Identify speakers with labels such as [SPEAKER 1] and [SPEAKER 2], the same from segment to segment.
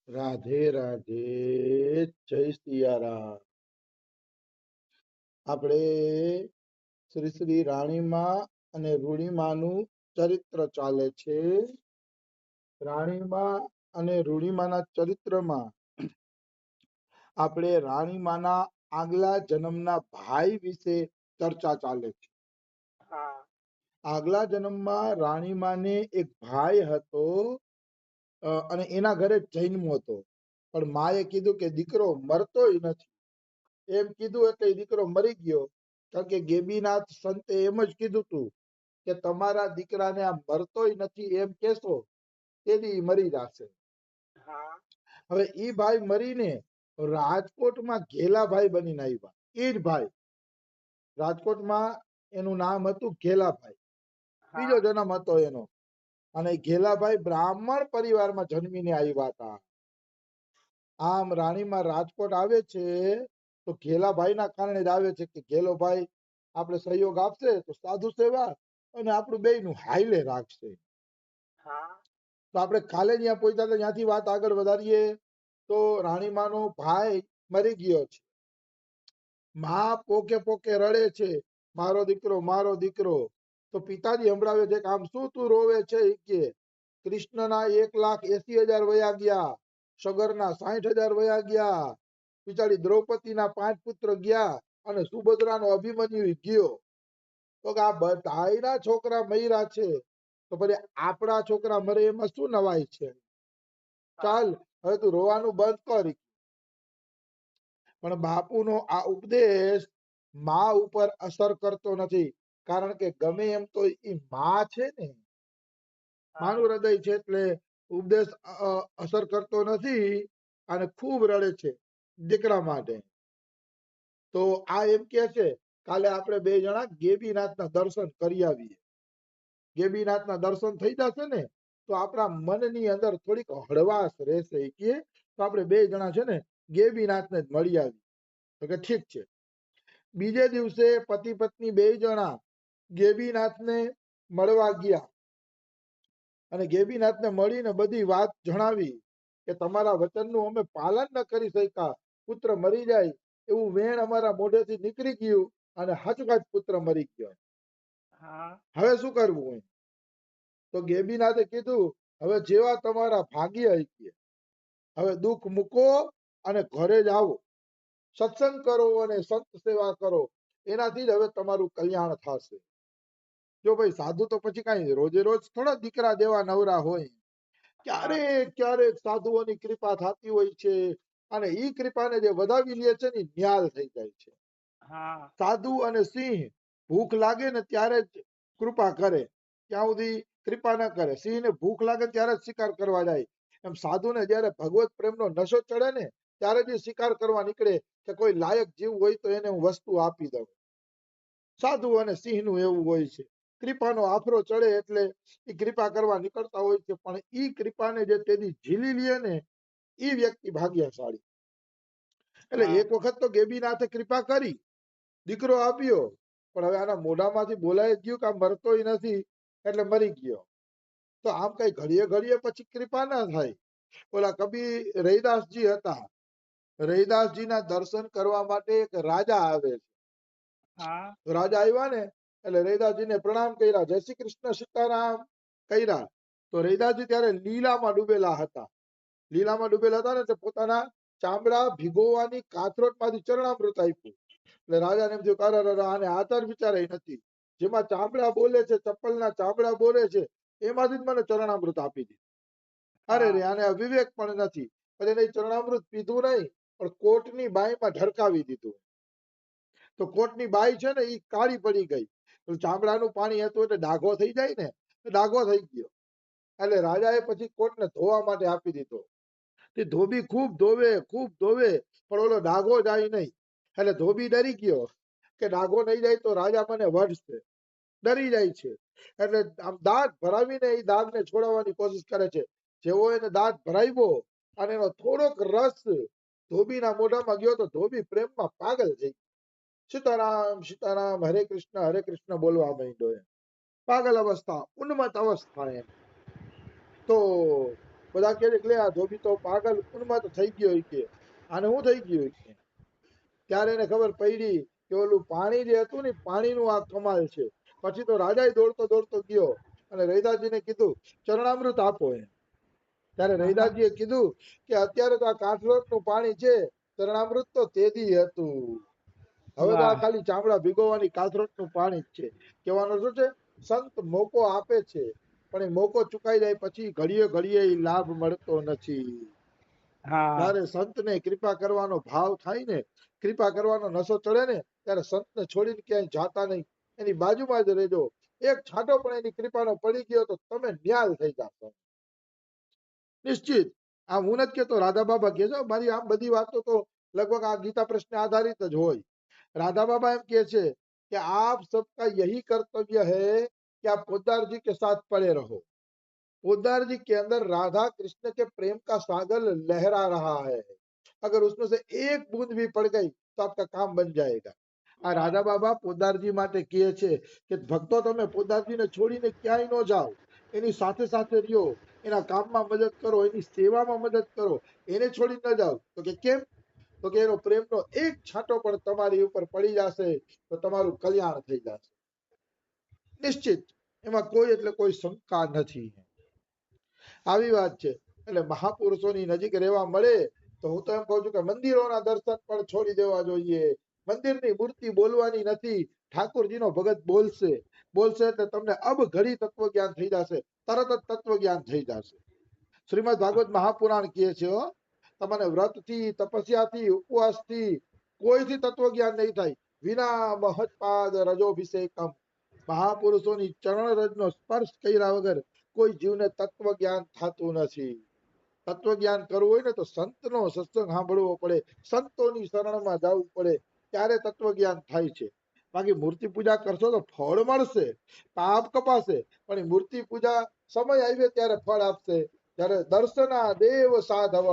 [SPEAKER 1] રાધે રાધે, જય સિયારામ. આપણે શ્રી શ્રી રાણીમા અને રૂડીમાનું ચરિત્ર ચાલે છે. રાણીમા અને રૂડીમાના ચરિત્રમાં આપણે રાણીમાના આગલા જન્મના ભાઈ વિશે ચર્ચા ચાલે છે. આગલા જન્મમાં રાણીમાને એક ભાઈ હતો અને એના ઘરે જન્મ્યો હતો. પણ માએ કીધું કે દીકરો મરતોય નથી. એમ કીધું એટલે દીકરો મરી ગયો. કારણ કે ગેબીનાથ સંતે એમ જ કીધું તું કે તમારા દીકરાને આ મરતોય નથી એમ કેશો તેથી મરી જશે. હવે ઈ ભાઈ મરીને રાજકોટમાં ઘેલાભાઈ બનીને આવ્યા. એ જ ભાઈ રાજકોટમાં એનું નામ હતું ઘેલાભાઈ. બીજો જન્મ હતો એનો. અને ઘેલાભાઈ બ્રાહ્મણ પરિવારમાં જન્મીને આવ્યા હતા. આમ રાણીમાં રાજકોટ આવે છે તો ઘેલાભાઈના કારણે જ આવે છે કે ઘેલોભાઈ આપણે સહયોગ આપશે તો સાધુ સેવા અને આપણું બેયનું હાઈલે રાખશે. તો આપણે કાલે જ્યાં પહોંચ્યા હતા ત્યાંથી વાત આગળ વધારીએ તો રાણીમાનો ભાઈ મરી ગયો છે. માં પોકે પોકે રડે છે, મારો દીકરો મારો દીકરો. તો પિતાજી સંભળાવે છે કે આમ શું તું રોવે છે? કે કૃષ્ણના 1,80,000 વયા ગયા, સગરના 60,000 વયા ગયા, બિચારી દ્રૌપદીના 5 પુત્ર ગયા અને સુભદ્રાનો અભિમન્યુ ગયો. તો કે આ બધાયના છોકરા મર્યા છે તો પછી આપણા છોકરા મરે એમાં શું નવાઈ છે? ચાલ હવે તું રોવાનું બંધ કર. પણ બાપુનો આ ઉપદેશ મા ઉપર અસર કરતો નથી. કારણ કે ગમે એમ તો એ મા છે ને, માનું હૃદય છે એટલે ઉપદેશ અસર કરતો નથી અને ખૂબ રડે છે દીકરા માટે. તો આ એમ કે છે કાલે આપણે બે જણા ગેબીનાથના દર્શન કરી આવીએ. ગેબીનાથના દર્શન થઈ જશે ને તો આપણા મનની અંદર થોડીક હળવાશ રહેશે. કે તો આપણે બે જણા છે ને ગેબીનાથને જ મળી આવીએ. તો કે ઠીક છે. બીજે દિવસે પતિ પત્ની બે જણા ગેબીનાથને મળવા ગયા અને ગેબીનાથને મળીને બધી વાત જણાવી કે તમારા વચનનું અમે પાલન ન કરી શક્યા, પુત્ર મરી જાય એવું વેણ અમારા મોઢેથી નીકળી ગયું અને હાચુકાચ પુત્ર મરી ગયો. હવે શું કરવું? તો ગેબીનાથે કીધું હવે જેવા તમારા ભાગ્ય હશે. હવે દુઃખ મૂકો અને ઘરે જ આવો, સત્સંગ કરો અને સંત સેવા કરો, એનાથી જ હવે તમારું કલ્યાણ થશે. જો ભાઈ સાધુ તો પછી કઈ રોજે રોજ થોડા દીકરા દેવા નવરા હોય. ક્યારેક ક્યારેક સાધુઓની કૃપા થતી હોય છે અને ઈ કૃપાને જે વધાવી લે છે ને ન્યાલ થઈ જાય છે. સાધુ અને સિંહ ભૂખ લાગે ને ત્યારે જ કૃપા કરે, ત્યાં સુધી કૃપા ન કરે. સિંહને ભૂખ લાગે ત્યારે જ શિકાર કરવા જાય. એમ સાધુને જયારે ભગવત પ્રેમનો નશો ચડે ને ત્યારે જ શિકાર કરવા નીકળે કે કોઈ લાયક જીવ હોય તો એને હું વસ્તુ આપી દઉં. સાધુ અને સિંહનું એવું હોય છે. કૃપાનો આફરો ચડે એટલે એ કૃપા કરવા નીકળતા હોય છે. પણ ઈ કૃપાને જે તેદી ઝીલી લે ને ઈ વ્યક્તિ ભાગ્યશાળી. એટલે એક વખત તો ગેબીનાથે કૃપા કરી, દીકરો આપ્યો, પણ હવે આના મોઢામાંથી બોલાય ગયું કે આ મરતોય નથી એટલે મરી ગયો. તો આમ કઈ ઘડીએ ઘડીએ પછી કૃપા ના થાય. ઓલા કબીર રૈદાસજી હતા. રૈદાસજીના દર્શન કરવા માટે એક રાજા આવે છે. રાજા આવ્યા ને એટલે રૈદાસજીને પ્રણામ કર્યા, જય શ્રી કૃષ્ણ સીતારામ કર્યા. તો રૈદાસજી ત્યારે લીલામાં ડૂબેલા હતા. લીલામાં ડૂબેલા હતા ને તો પોતાના ચામડા ભીગોવાની કાથરોટમાંથી ચરણામૃત આપ્યું. એટલે રાજાને એમ થયું કે આને આચાર વિચાર નથી. જેમાં ચામડા બોલે છે, ચપ્પલના ચામડા બોલે છે એમાંથી જ મને ચરણામૃત આપી દીધું. અરે રે આને વિવેક પણ નથી. પણ એને ચરણામૃત પીધું નહીં પણ કોટની બાઈમાં ઢરકાવી દીધું. તો કોટની બાઈ છે ને એ કાળી પડી ગઈ. ચામડાનું પાણી હતું એટલે ડાઘો થઈ જાય ને, ડાઘો થઈ ગયો. એટલે રાજાએ પછી કોટને ધોવા માટે આપી દીધો. તે ધોબી ખૂબ ધોવે પણ ઓલો ડાઘો જાય નહીં. એટલે ધોબી ડરી ગયો કે ડાઘો નહીં જાય તો રાજા મને વઢશે, ડરી જાય છે. એટલે આમ દાંત ભરાવીને એ દાગને છોડાવવાની કોશિશ કરે છે. જેવો એને દાંત ભરાવ્યો અને એનો થોડોક રસ ધોબીના મોઢામાં ગયો તો ધોબી પ્રેમમાં પાગલ થઈ ગયો. સીતારામ સીતારામ હરે કૃષ્ણ બોલવા માંડ્યો. પાગલ અવસ્થા, ઉન્મત્ત અવસ્થા એમ. તો બધા કહે છે કે લે આ ધોબી તો પાગલ ઉન્માદ થઈ ગયો હોય કે આને હું થઈ ગયું કે. ત્યારે એને ખબર પડી કે ઓલું પાણી જે હતું ને પાણીનું આ કમાલ છે. પછી તો રાજા દોડતો દોડતો ગયો અને રૈદાસજીને કીધું ચરણામૃત આપો એમ. ત્યારે રૈદાસજીએ કીધું કે અત્યારે તો આ કાઠલોટનું પાણી છે, ચરણામૃત તો તેદી હતું. હવે તો આ ખાલી ચામડા ભીગોવાની કાથરોટનું પાણી જ છે. કહેવાનો શું છે, સંત મોકો આપે છે પણ એ મોકો ચુકાઈ જાય પછી ઘડીએ ઘડીએ એ લાભ મળતો નથી. ત્યારે સંતને કૃપા કરવાનો ભાવ થાય ને, કૃપા કરવાનો નશો ચડે ને, ત્યારે સંતને છોડીને ક્યાંય જાતા નહીં, એની બાજુમાં જ રહેજો. એક છાંટો પણ એની કૃપાનો પડી ગયો તો તમે ન્યાલ થઈ જાશો નિશ્ચિત. આ હું નથી કહેતો, રાધા બાબા કહે છે. મારી આમ બધી વાતો તો લગભગ આ ગીતા પ્રશ્ન આધારિત જ હોય. राधा बाबा एम कहे छे कि आप सबका यही कर्तव्य है कि आप पोद्दार जी के साथ पड़े रहो. पोद्दार जी के अंदर राधा कृष्ण के प्रेम का सागर लहरा रहा है. अगर उसमें से एक बूंद भी पड़ गई तो आपका काम बन जाएगा. આ રાધા બાબા પોદ્દારજી માટે કહે છે કે ભક્તો તમે પોદ્દારજીને છોડીને ક્યાંય ન જાઓ, એની સાથે સાથે રહ્યો, એના કામમાં મદદ કરો, એની સેવામાં મદદ કરો, એને છોડી ન જાઓ. તો કે કેમ? તો કે એનો પ્રેમનો એક છાંટો પણ તમારી ઉપર પડી જશે તો તમારું કલ્યાણ થઈ જશે નિશ્ચિત. એમાં કોઈ એટલે કોઈ શંકા નથી. આવી વાત છે. એટલે મહાપુરુષોની નજીક રહેવા મળે તો હું તો એમ કહું છું કે મંદિરોના દર્શન પણ છોડી દેવા જોઈએ. મંદિરની મૂર્તિ બોલવાની નથી, ઠાકોરજીનો ભગત બોલશે. બોલશે એટલે તમને અબ ઘડી તત્વ જ્ઞાન થઈ જશે, તરત જ તત્વ જ્ઞાન થઈ જશે. શ્રીમદ ભાગવત મહાપુરાણ કહે છે તમને વ્રતથી, તપસ્યાથી, ઉપવાસથી કોઈથી તત્વ જ્ઞાન નહીં થાય. વિના મહત્પાદ રજોભિષેકમ. મહાપુરુષોની ચરણ રજનો સ્પર્શ કર્યા વગર કોઈ જીવને તત્વ જ્ઞાન થતું નથી. તત્વ જ્ઞાન કરવું હોય ને તો સંતનો સત્સંગ સાંભળવો પડે, સંતોની શરણમાં જવું પડે, ત્યારે તત્વ જ્ઞાન થાય છે. બાકી મૂર્તિ પૂજા કરશો તો ફળ મળશે, પાપ કપાશે, પણ એ મૂર્તિ પૂજા સમય આવે ત્યારે ફળ આપશે. ત્યારે દર્શના દેવ સાધવ.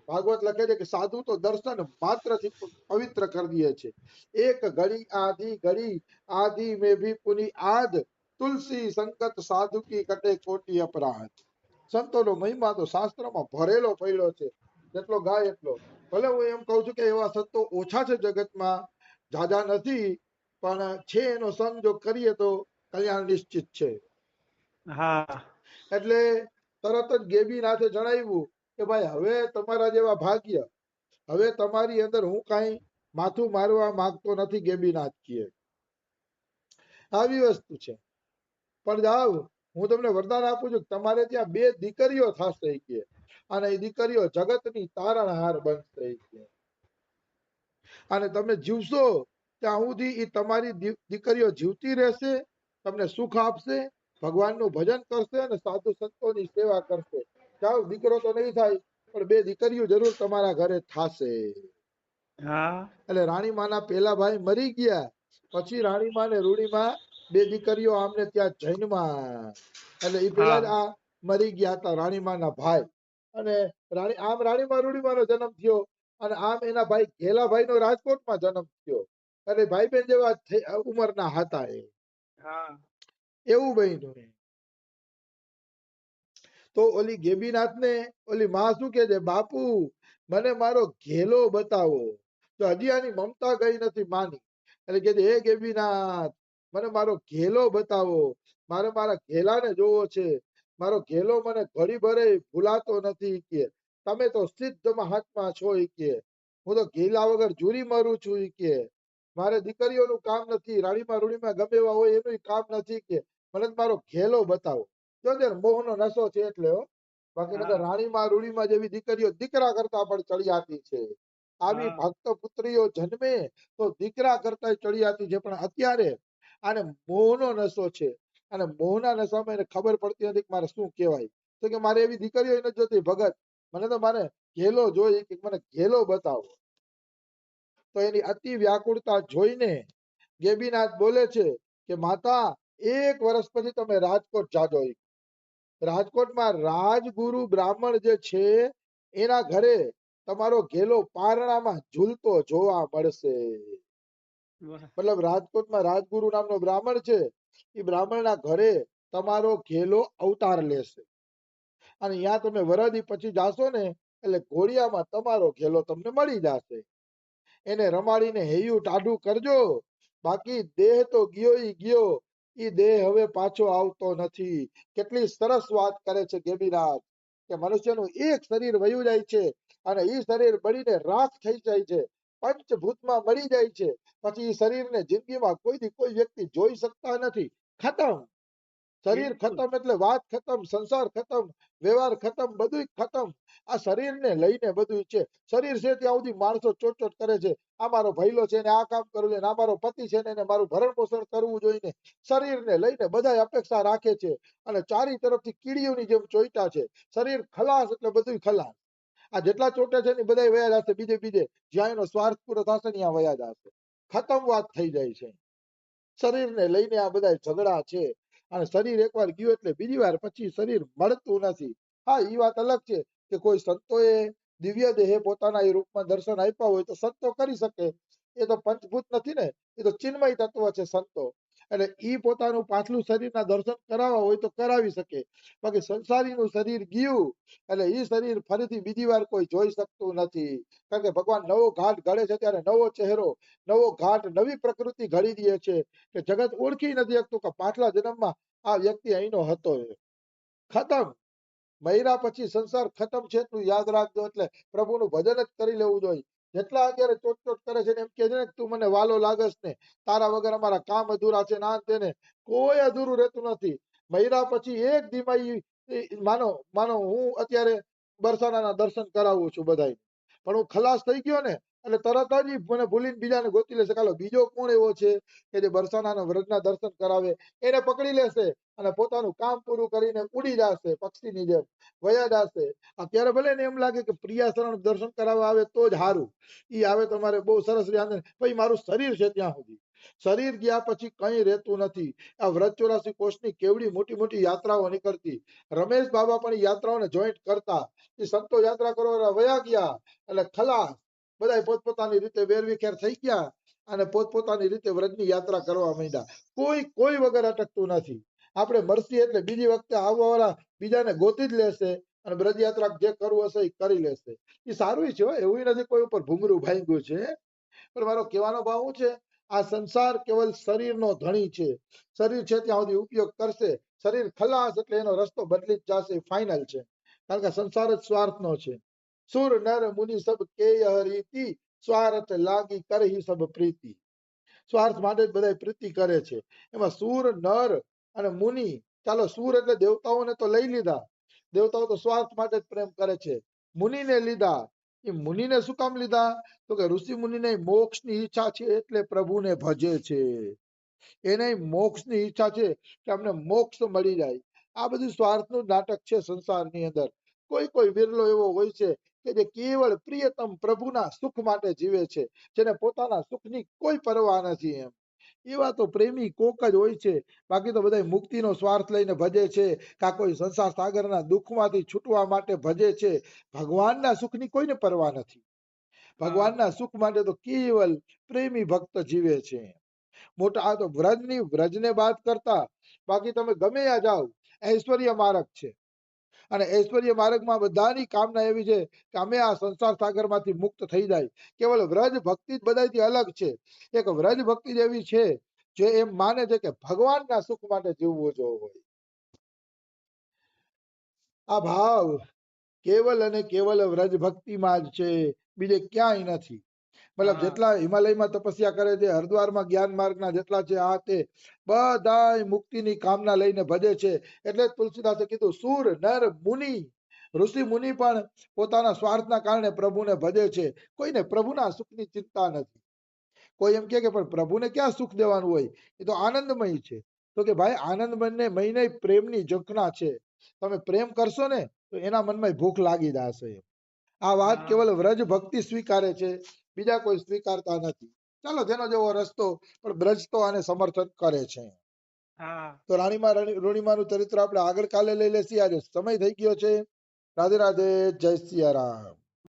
[SPEAKER 1] ભાગવત લખે છે કે સાધુ તો દર્શન માત્રથી પવિત્ર કરી દે છે. એક ઘડી આધી ઘડી આધી મેં ભી પુની આદ, તુલસી સંકટ સાધુ કી કટે કોટી અપરાધ. સંતોનો મહિમા તો શાસ્ત્રમાં ભરેલો પડ્યો છે, જેટલો ગાય એટલો. ભલે હું એમ કહું છું કે એવા સંતો ઓછા છે જગતમાં, જાજા નથી, પણ છે એનો સંગ જો કરીએ તો કલ્યાણ નિશ્ચિત છે. એટલે તરત જ ગેબીનાથે જણાવ્યું કે ભાઈ હવે તમારા જેવા ભાગ્ય, હવે તમારી અંદર હું કઈ માથું મારવા માંગતો નથી. ગેબીનાથ કહે આવી વસ્તુ છે. પણ જાઓ, હું તમને વરદાન આપું છું, તમારે ત્યાં 2 દીકરીઓ થશે કે, અને એ દીકરીઓ જગતની તારણહાર બનશે કે, અને તમે જીવશો ત્યાં સુધી એ તમારી દીકરીઓ જીવતી રહેશે, તમને સુખ આપશે, ભગવાનનું ભજન કરશે અને સાધુ સંતોની સેવા કરશે. જાઓ, દીકરો તો નહીં થાય પણ 2 દીકરીઓ જરૂર તમારા ઘરે થશે. એટલે રાણીમાના પેલા ભાઈ મરી ગયા, પછી રાણીમા ને રૂડીમાં 2 દીકરીઓ આમને ત્યાં જન્મા. એટલે એ પેલા જ આ મરી ગયા હતા રાણીમાના ભાઈ. અને આમ રાણીમા રૂડીમાનો જન્મ થયો, અને આમ એના ભાઈ ઘેલાભાઈ નો રાજકોટમાં જન્મ થયો. એટલે ભાઈ બેન જેવા ઉંમરના હતા એ. એવું બન્યું. તો ઓલી ગેબીનાથ ને ઓલી માં શું કે છે, બાપુ મને મારો ઘેલો બતાવો. તો હજી આની મમતા ગઈ નથી માની. એટલે કે હે ગેબીનાથ, મને મારો ઘેલો બતાવો, મારે મારા ઘેલાને જોવો છે. મારો ઘેલો મને ઘડી ભરે ભૂલાતો નથી કે, તમે તો સિદ્ધ મહાત્મા છો કે, હું તો ઘેલા વગર જુરી મરું છું કે, મારે દીકરીઓનું કામ નથી, રાણીમાં રૂડીમાં ગમે એવા હોય એનું કામ નથી કે, મને મારો ઘેલો બતાવો. મોહનો નશો છે એટલે બાકી નકર રાણીમાં રૂડીમાં જેવી દીકરીઓ દીકરા કરતા પણ ચડિયાતી છે. આવી ભક્ત પુત્રીઓ જન્મે તો દીકરા કરતા ચડિયાતી છે. પણ અત્યારે આને મોહનો નશો છે, અને મોહના નશામાં એને ખબર પડતી નથી કે મારે શું કહેવાય. તો કે મારે એવી દીકરીઓ નથી જોતી ભગત, મને તો મારે ઘેલો જોઈ, કે મને ઘેલો બતાવો. તો એની અતિ વ્યાકુળતા જોઈને ગેબીનાથ બોલે છે કે માતા 1 વર્ષ પછી તમે રાજકોટ જાજો. રાજકોટમાં રાજગુરુ બ્રાહ્મણ જે છે એના ઘરે તમારો ઘેલો પારણામાં ઝૂલતો જોવા મળશે. મતલબ રાજકોટમાં રાજગુરુ નામનો બ્રાહ્મણ છે, એ બ્રાહ્મણના ઘરે તમારો ઘેલો અવતાર લેશે. અને ત્યાં તમે વરદી પછી જાશો ને એટલે ઘોડિયામાં તમારો ઘેલો તમને મળી જશે. એને રમાડીને હૈયું ટાઢું કરજો, બાકી દેહ તો ગયો ઈ ગયો, ઈ દેહ હવે પાછો આવતો નથી. કેટલી સરસ વાત કરે છે ગેબીનાથ કે મનુષ્યનું એક શરીર વયું જાય છે અને ઈ શરીર બળીને રાખ થઈ જાય છે, પંચભૂતમાં મળી જાય છે, પછી ઈ શરીરને જિંદગીમાં કોઈ દી કોઈ વ્યક્તિ જોઈ શકતા નથી. ખતમ. શરીર
[SPEAKER 2] બિલકુલ.
[SPEAKER 1] ખતમ એટલે વાત ખતમ, સંસાર ખતમ, વ્યવહાર ખતમ, બધું ખતમ. આ શરીરને લઈને બધું છે. શરીર છે ત્યાં સુધી માણસો ચોટચોટ કરે છે, આ મારો ભૈલો છે ને આ કામ કરવું જોઈએ, આ મારો પતિ છે ને એને મારું ભરણ પોષણ કરવું જોઈએ. શરીરને લઈને બધા અપેક્ષા રાખે છે અને ચારી તરફથી કીડીઓની જેમ ચોઈટા છે. શરીર ખલાસ એટલે બધું ખલાસ. આ જેટલા ચોટે છે ને બધા વયા જશે બીજે બીજે, જ્યાં એનો સ્વાર્થ પૂરો થશે ને ત્યાં વયા જશે. ખતમ વાત થઈ જાય છે. શરીરને લઈને આ બધા ઝઘડા છે અને શરીર એકવાર ગયું એટલે બીજી વાર પછી શરીર મળતું નથી. હા, એ વાત અલગ છે કે કોઈ સંતોએ દિવ્ય દેહે પોતાના એ રૂપમાં દર્શન આપ્યા હોય તો સંતો કરી શકે. એ તો પંચભૂત નથી ને, એ તો ચિન્મય તત્વ છે સંતો. એટલે ઈ પોતાનું પાછલું શરીરના દર્શન કરાવવા હોય તો કરાવી શકે. બાકી સંસારીનું શરીર ગયું એટલે ઈ શરીર ફરીથી બીજી વાર કોઈ જોઈ શકતું નથી. કારણ કે ભગવાન નવો ઘાટ ઘડે છે ત્યારે નવો ચહેરો, નવો ઘાટ, નવી પ્રકૃતિ ઘડી દે છે કે જગત ઓળખી નથી શકતું કે પાછલા જન્મમાં આ વ્યક્તિ અહીંનો હતો. ખતમ. મર્યા પછી સંસાર ખતમ છે એટલું યાદ રાખજો. એટલે પ્રભુનું ભજન જ કરી લેવું જોઈએ. જેટલા અત્યારે ચોટચોટ કરે છે ને એમ કે છે ને તું મને વાલો લાગસ ને તારા વગર અમારા કામ અધૂરા છે ના તેને, કોઈ અધૂરું રહેતું નથી. મર્યા પછી એક દીમાં માનો માનો હું અત્યારે બરસાનાના દર્શન કરાવું છું બધાય, પણ હું ખલાસ થઈ ગયો ને એટલે તરત જ મને ભૂલીને બીજાને ગોતી લેશે. કાલો બીજો કોણ એવો છે કે જે બરસાનાના વ્રતના દર્શન કરાવે? એને પકડી લેશે અને પોતાનું કામ પૂરું કરીને ઉડી જશે પક્ષીની જેમ, વયા જશે. અત્યારે ભલે ને એમ લાગે કે પ્રિયાશરણ દર્શન કરાવવા આવે તો જ સારું, ઈ આવે તમારે બહુ સરસ રહ્યા, પછી મારું શરીર છે ત્યાં સુધી. શરીર ગયા પછી કઈ રહેતું નથી. આ વ્રત 84 કોષની કેવડી મોટી મોટી યાત્રાઓ નીકળતી. રમેશ બાબા પણ યાત્રાઓને જોઈન્ટ કરતા. એ સંતો યાત્રા કરવા વયા ગયા એટલે ખલાસ. બધા પોતપોતાની રીતે વેરવિખેર થઈ ગયા અને પોતપોતાની રીતે વ્રતની યાત્રા કરવા માંડ્યા. કોઈ વગર અટકતું નથી. આપણે મરસી એટલે બીજી વખતે આવવાવાળા બીજાને ગોતી જ લેશે અને બ્રજ યાત્રા જે કરવું હશે એ કરી લેશે. એ સારું છે, એવું નથી કોઈ ઉપર ભૂંગરું ભાંગ્યું છે. પણ મારો કહેવાનો ભાવ શું છે, આ સંસાર કેવલ શરીરનો ધણી છે. શરીર છે ત્યાં સુધી ઉપયોગ કરશે. શરીર ખલાસ એટલે એનો રસ્તો બદલી જ જશે, ફાઇનલ છે. કારણ કે સંસાર જ સ્વાર્થનો છે. સુર નર મુનિ સબ કેય રીતિ, સ્વાર્થ લાગી કરહી સબ પ્રીતિ. સ્વાર્થ માટે જ બધા પ્રીતિ કરે છે. એમાં સુર, નર અને મુનિ, ચાલો સુર એટલે દેવતાઓને તો લઈ લીધા, દેવતાઓ તો સ્વાર્થ માટે જ પ્રેમ કરે છે. મુનિને લીધા, એ મુનિને શું કામ લીધા? તો કે ઋષિ મુનિને મોક્ષની ઈચ્છા છે એટલે પ્રભુને ભજે છે. એને મોક્ષની ઈચ્છા છે કે અમને મોક્ષ મળી જાય. આ બધું સ્વાર્થનું નાટક છે સંસારની અંદર. કોઈ વિરલો એવો હોય છે કે જે કેવળ પ્રિયતમ પ્રભુના સુખ માટે જીવે છે, જેને પોતાના સુખની કોઈ પરવા નથી. એમ એવા તો પ્રેમી કોક જ હોય છે. બાકી તો બધા મુક્તિનો સ્વાર્થ લઈને ભજે છે, કા કોઈ સંસાર સાગરના દુઃખમાંથી છૂટવા માટે ભજે છે. ભગવાનના સુખની કોઈને પરવા નથી. ભગવાનના સુખ માટે તો કેવલ પ્રેમી ભક્ત જીવે છે. મોટા આ તો વ્રજને બાદ કરતા બાકી તમે ગમે ત્યાં જાઓ, ઐશ્વર્ય માર્ગ છે અને ઐશ્વર્ય માર્ગમાં બધાની કામના એવી છે કે અમે આ સંસાર સાગરમાંથી મુક્ત થઈ જાય. કેવલ વ્રજ ભક્તિ જ બધાથી અલગ છે. એક વ્રજ ભક્તિ જ એવી છે જે એમ માને છે કે ભગવાનના સુખ માટે જીવવું જોઈએ. આ ભાવ કેવલ અને કેવલ વ્રજ ભક્તિમાં જ છે, બીજે ક્યાંય નથી. મતલબ જેટલા હિમાલયમાં તપસ્યા કરે છે, હરિદ્વારમાં જ્ઞાન માર્ગના જેટલા છે, આ તે બધા મુક્તિની કામના લઈને ભજે છે. એટલે જ તુલસીદાસે કીધું સુર નર મુનિ, ઋષિ મુનિ પણ પોતાના સ્વાર્થના કારણે પ્રભુને ભજે છે. કોઈને પ્રભુના સુખની ચિંતા નથી. કોઈ એમ કે પણ પ્રભુને ક્યાં સુખ દેવાનું હોય, એ તો આનંદમય છે. તો કે ભાઈ આનંદમય પ્રેમની ઝંખના છે. તમે પ્રેમ કરશો ને તો એના મનમાં ભૂખ લાગી જશે. આ વાત કેવલ વ્રજ ભક્તિ સ્વીકારે છે, બીજા કોઈ સ્વીકારતા નથી. ચાલો જેનો જેવો રસ્તો, પણ બ્રજ તો આને સમર્થન કરે છે. તો રોણીમાનું ચરિત્ર આપણે આગળ કાલે લઈ લેશી. આજે સમય થઈ ગયો છે. રાધે રાધે, જય સિયા રામ.